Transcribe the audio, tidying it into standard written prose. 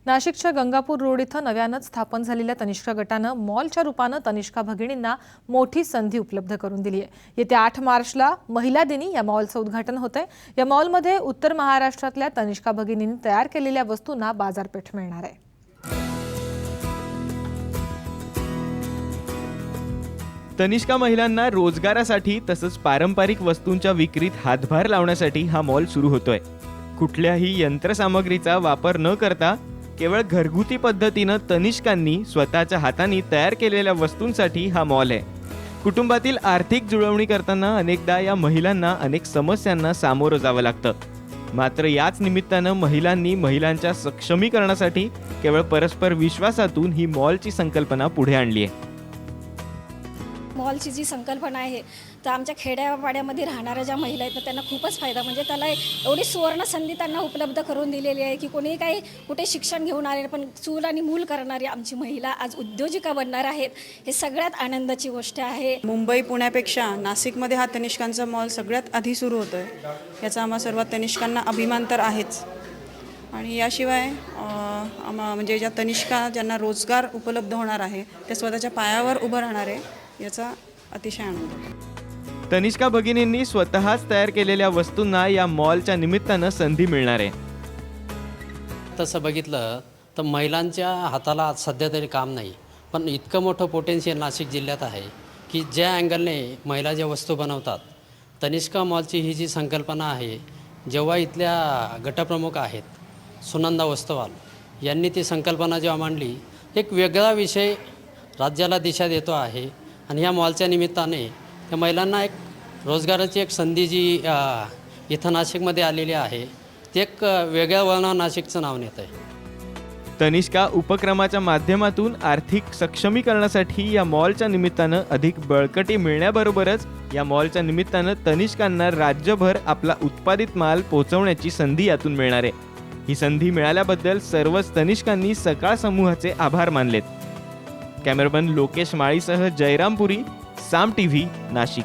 नाशिकच्या गंगापूर रोड इथं नव्यानंच स्थापन झालेल्या तनिष्का गटानं मॉलच्या रूपानं तनिष्का भगिनींना मोठी संधी उपलब्ध करून दिली आहे। येत्या 8 मार्चला महिला दिनी या मॉलचं उद्घाटन होतंय। या मॉलमध्ये उत्तर महाराष्ट्रातल्या तनिष्का भगिनींनी तयार केलेल्या वस्तूंना बाजारपेठ मिळणार आहे। तनिष्का महिलांना रोजगारासाठी तसंच पारंपरिक वस्तूंच्या विक्रीत हातभार लावण्यासाठी हा मॉल सुरू होतोय। कुठल्याही यंत्रसामग्रीचा वापर न करता केवळ घरगुती पद्धतीनं तनिष्कांनी स्वतःच्या हातांनी तयार केलेल्या वस्तूंसाठी हा मॉल आहे। कुटुंबातील आर्थिक जुळवणी करताना अनेकदा या महिलांना अनेक समस्यांना सामोरं जावं लागतं। मात्र याच निमित्तानं महिलांनी महिलांच्या सक्षमीकरणासाठी केवळ परस्पर विश्वासातून ही मॉलची संकल्पना पुढे आणली आहे। मॉलची जी संकल्पना आहे तर आमच्या खेड्यापाड्यामध्ये राहणाऱ्या ज्या महिला आहेत त्यांना खूपच फायदा, म्हणजे त्याला एवढी सुवर्ण संधी त्यांना उपलब्ध करून दिलेली आहे की कोणी काही कुठे शिक्षण घेऊन आले पण चूल आणि मूल करणारी आमची महिला आज उद्योजिका बनणार आहेत, हे सगळ्यात आनंदाची गोष्ट आहे। मुंबई पुण्यापेक्षा नाशिकमध्ये हा तनिष्कांचा मॉल सगळ्यात आधी सुरू होतोय, याचा आम्हा सर्व तनिष्कांना अभिमान तर आहेच। आणि याशिवाय म्हणजे ज्या तनिष्का ज्यांना रोजगार उपलब्ध होणार आहे त्या स्वतःच्या पायावर उभं राहणार आहे, याचा अतिशय आनंद आहे। तनिष्का भगिनींनी स्वतःच तयार केलेल्या वस्तूंना या मॉलच्या निमित्तानं संधी मिळणार आहे। तसं बघितलं तर महिलांच्या हाताला आज सध्या तरी काम नाही, पण इतकं मोठं पोटेन्शियल नाशिक जिल्ह्यात आहे की ज्या अँगलने महिला ज्या वस्तू बनवतात, तनिष्का मॉलची ही जी संकल्पना आहे, जेव्हा इथल्या गटप्रमुख आहेत सुनंदा वस्तवाल यांनी ती संकल्पना जेव्हा मांडली, एक वेगळा विषय राज्याला दिशा देतो आहे। आणि या मॉलच्या निमित्ताने त्या महिलांना एक रोजगाराची एक संधी जी इथं नाशिकमध्ये आलेली आहे, ते एक वेगळ्या वळणावर नाशिकचं नाव नेत आहे। तनिष्का उपक्रमाच्या माध्यमातून आर्थिक सक्षमीकरणासाठी या मॉलच्या निमित्तानं अधिक बळकटी मिळण्याबरोबरच या मॉलच्या निमित्तानं तनिष्कांना राज्यभर आपला उत्पादित माल पोहोचवण्याची संधी यातून मिळणार आहे। ही संधी मिळाल्याबद्दल सर्वच तनिष्कांनी सकाळ समूहाचे आभार मानलेत। कॅमेरामन लोकेश माळीसह जयराम पुरी, साम टीव्ही, नाशिक।